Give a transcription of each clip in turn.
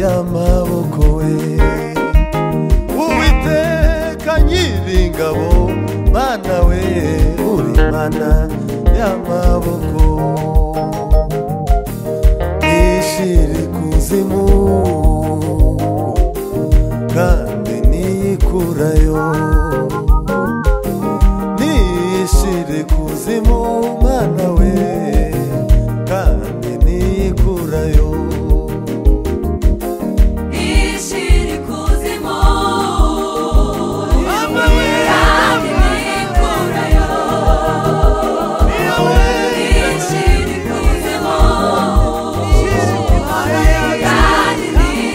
y'amaboko we. Uwiteka Nyiringabo Mana we, uri Mana y'amaboko. Nishire kuzimu kandi niyikurayo, nishire kuzimu Mana we kandi niyikurayo. Nishire kuzimu kandi niyikurayo, nishire kuzimu kandi niyikurayo.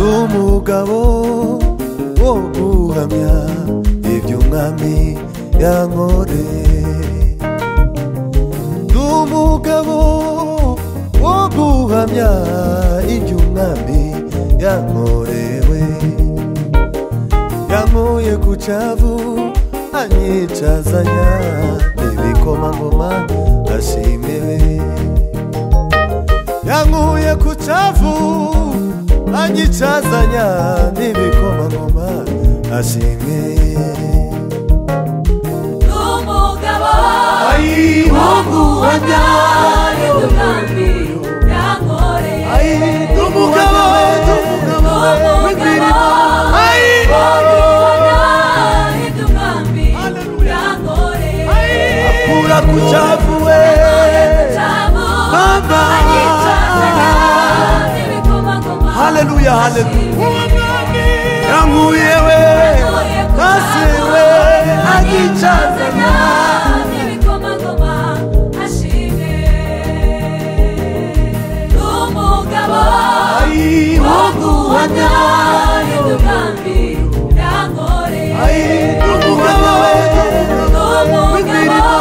Umugabo wo guhamya ibyo umwami yankoreye. Umugabo wo guhamya ibyo umwami yankorewe. Yankuye ku cyavu anyicazanya n'ibikomangoma ashimiwe. Yankuye ku cyavu anyicazanya n'ibikomangoma ashimwe. Umugabo wo guhamya ibyo umwami yankoreye. Umugabo w'imirimo, wo guhamya ibyo umwami yankoreye. akura ku cyavu we Baba. Haleluya, haleluya. Yankuye we hasi we anyicazanya n'ibikomangoma ashimwe. Umugabo wo guhamya ibyo umwami yankoreye. umugabo we w'imirimo,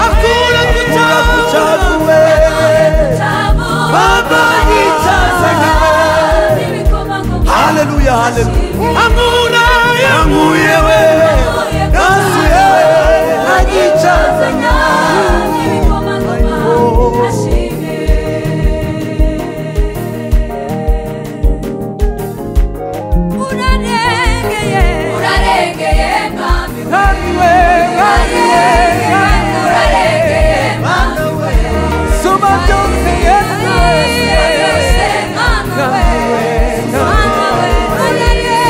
akura ku cyavu we Baba anyicazanya. Haleluya, haleluya. Yankuye we hasi we anyicazanya n'ibikomangoma ashimwe. Urarengeye, urarengeye mwami we, urarengeye mwami we. Soma byose Yesu, Mwami we, mwami we, urarengeye.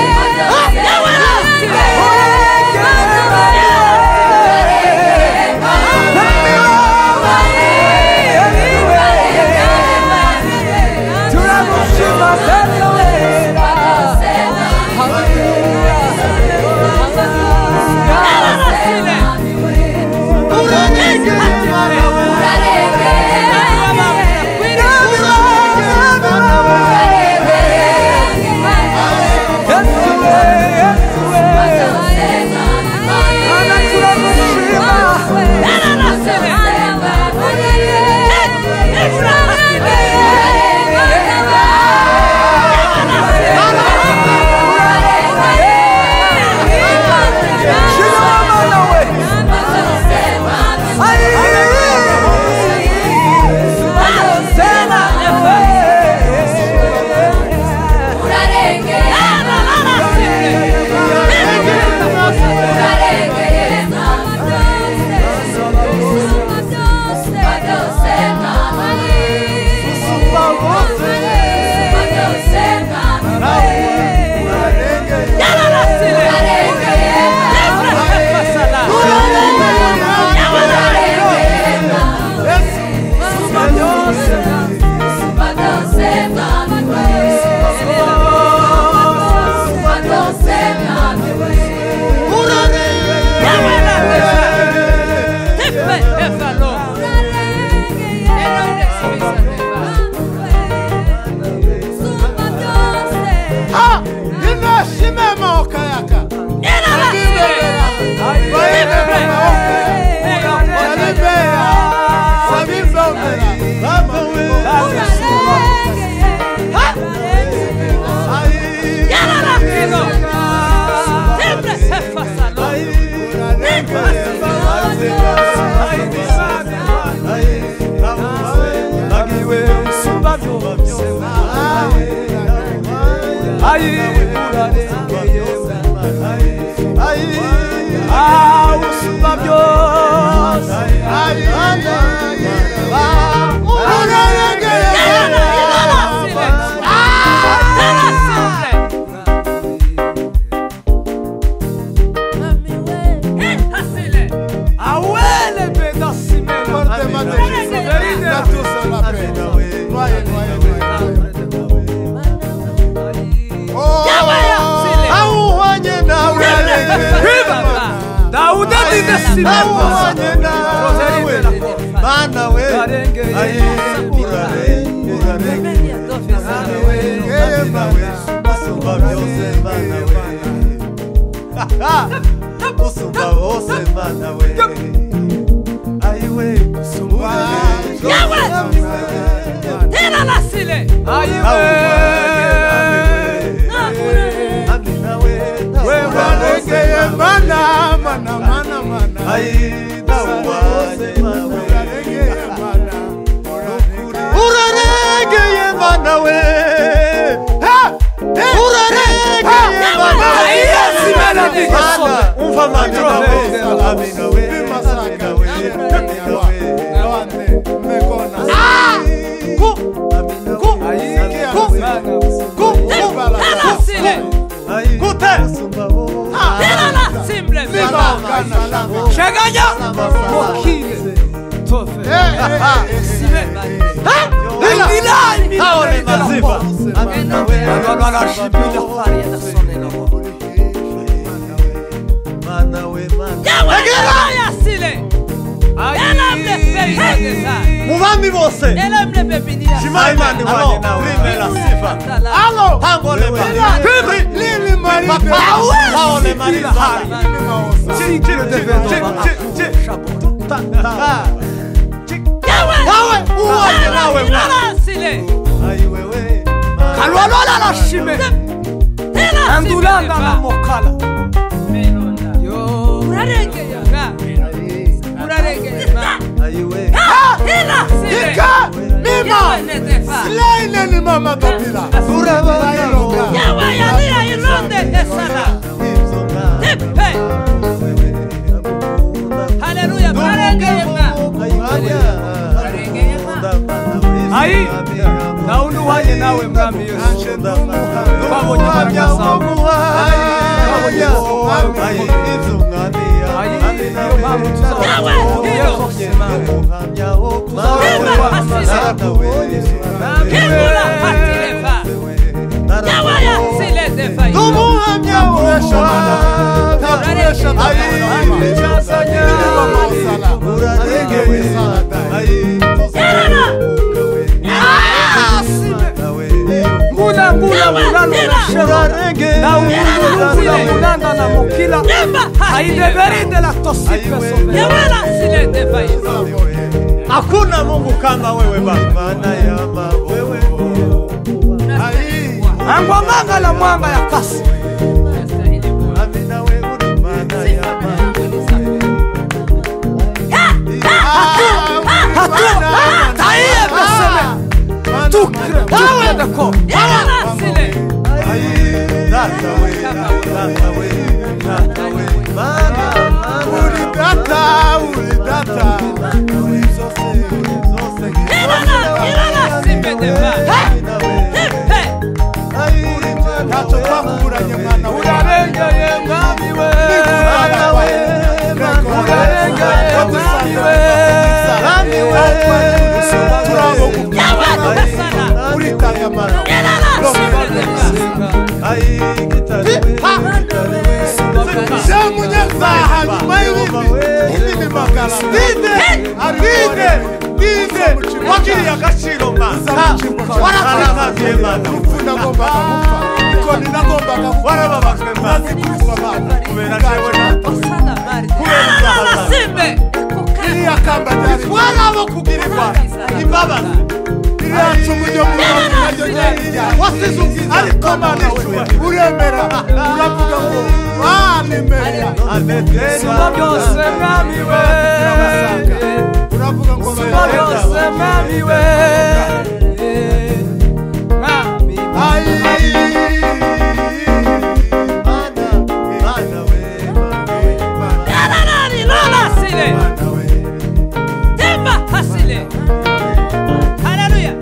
Hakuna Mungu kama wewe Baba. Angwanganga la mwanga ya kasi. Taiye beseme. Tukre. Tawe dako. yacu mujyo wasize ariko mana we uremera uravuga ngo wanemera Sumba byose mwami we uravuga ngo Sumba byose mwami we Mwami Yararari lola sile Temba hasile Hallelujah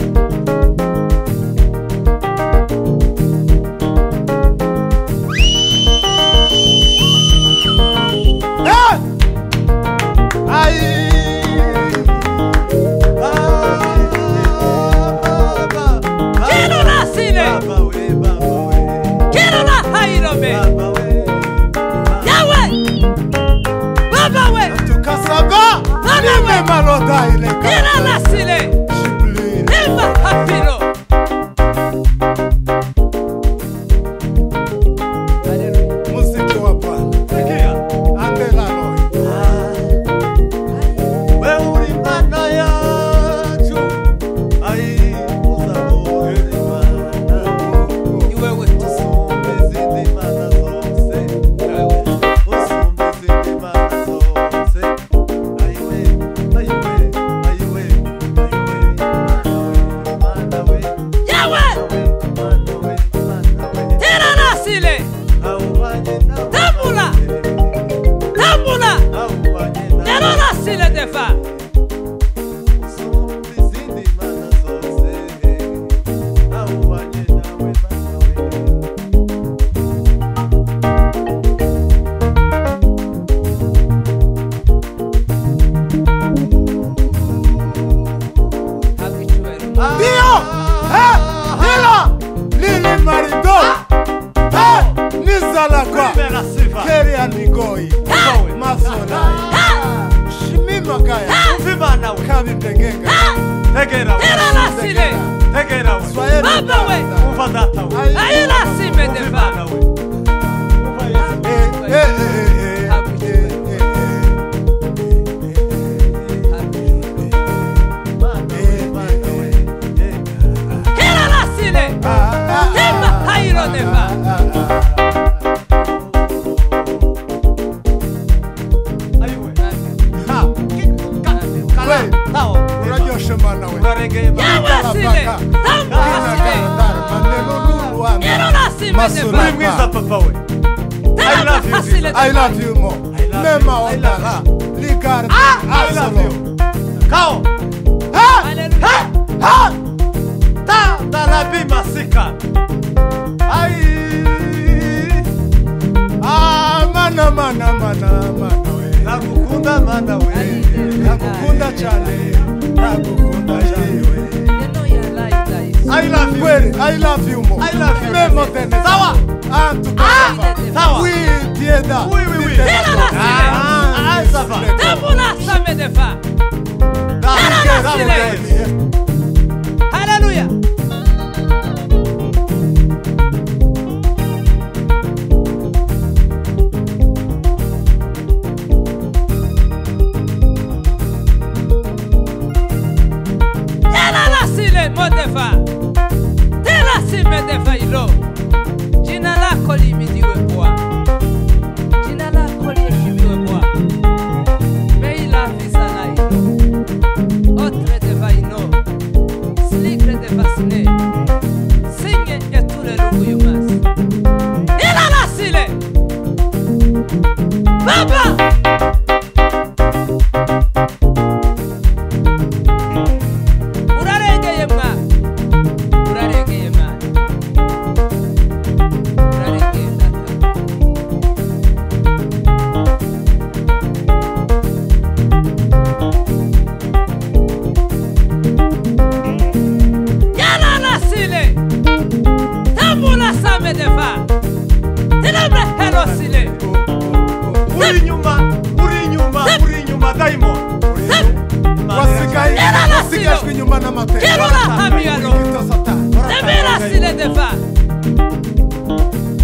I love you more. Mema ondara. Ligar. I love you. Kao Hallelujah. Ta la bima sika Ai Mana we. Nakukunda mana we Nakukunda chale. Nakukunda chale we. You know your life, guys. I love you Kweli, I love you more. I love you. Memo tene. Sawa Sawa Oui, tieda. Oui ça va Tambula samedefa. Hallelujah. Modefa tela simedefa ilo jina lako limidiwe Bwana, jina lako liheshimiwe Bwana. Meila visana ilo otre deva ino sligre deva sine singe etule lungu yumas ila lasile Baba.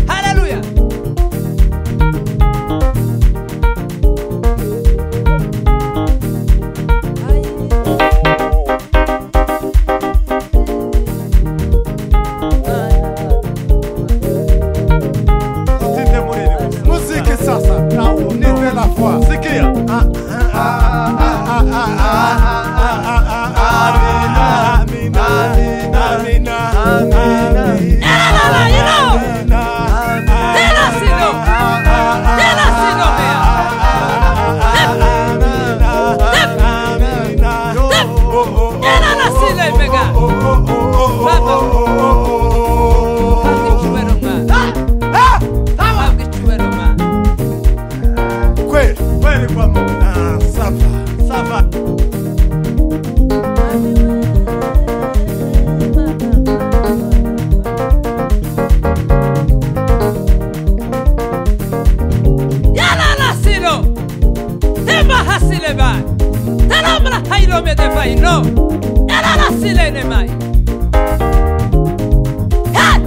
Hallelujah. de faino. Era la silene mai. Hey!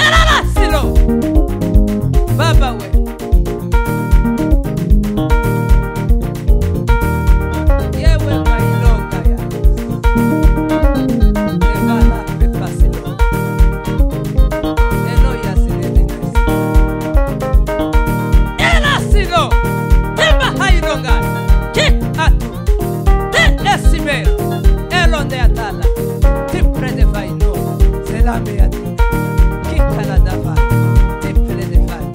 Era la silo. Baba we. Yewe mai longa ya. Evala pe fasilo. Elo ya silene nasi. Era silo. Tema hai longa. Kik atu. Esimel, elonde atala, tipre de vaino, selame ati, kikala dava, tipre de vai,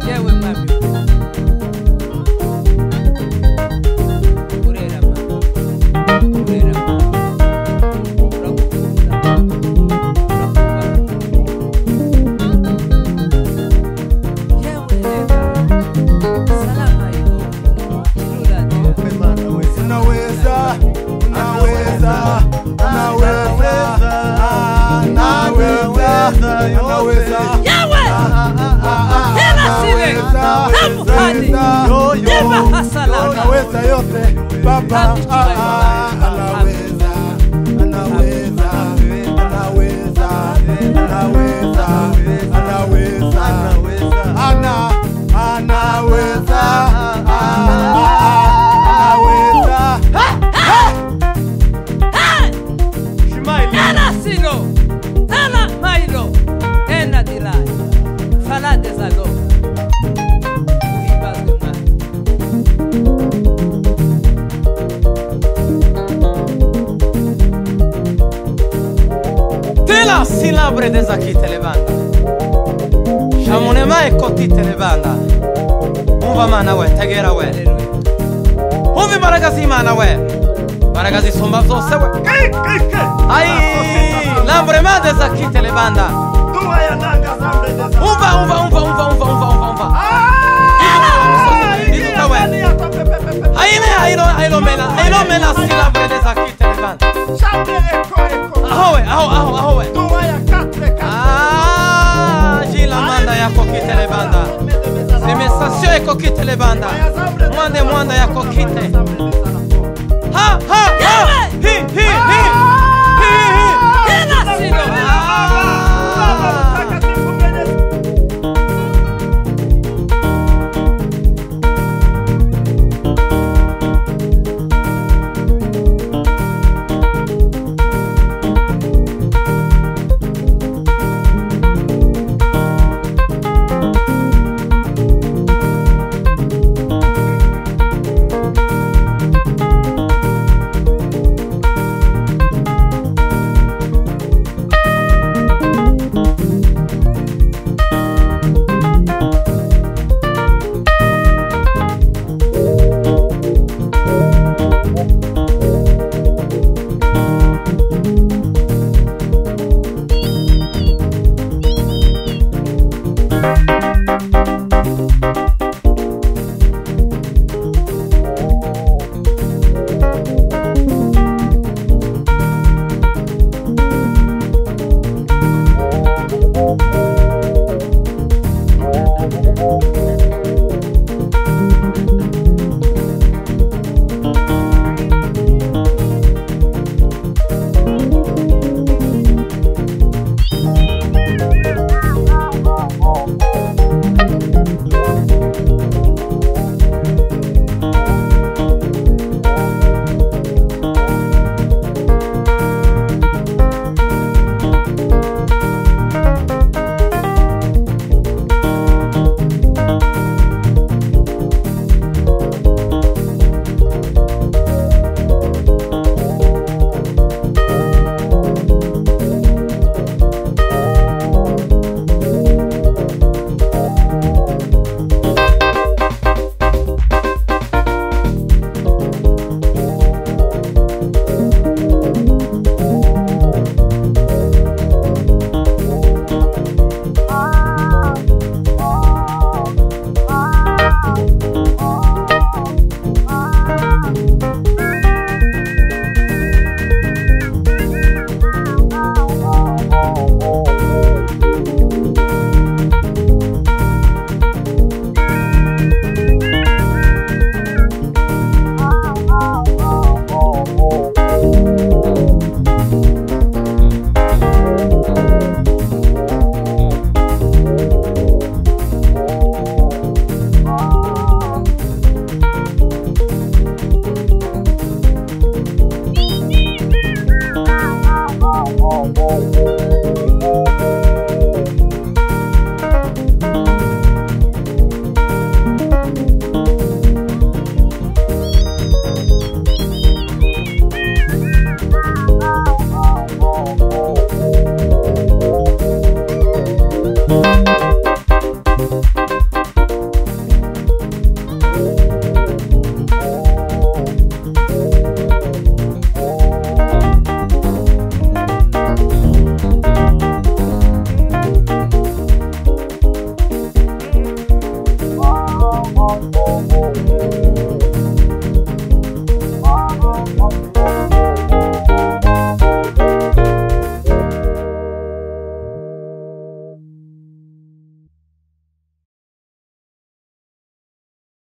yewe mami, kurera ma, yewe lega, salama iko, kilula dia. Unaweza, unaweza, unaweza, unaweza. Yawe! Tena sile! Tamu hadi! Jeba hasala! Unaweza yote, Baba. Anaweza, anaweza, anaweza, anaweza, anaweza, anaweza, Ena silo! Tala mailo! Ena dilai! Fala desago! Vibas de mar! Tela silabre desaki telebanda. Shamune mai kotti telebanda. Uva mana we, tegera we. Uvi maragazi mana we. Maragazi somba zose we. Ai, lambre ma desaki telebanda. Umva. Izuka we. Ailo mela silabre desaki telebanda. Aho we. Ah, Gila manda ya kokite le banda. Semestasio e kokite le banda. Mwanda ya kokite. Ha. Hi. Ena silo!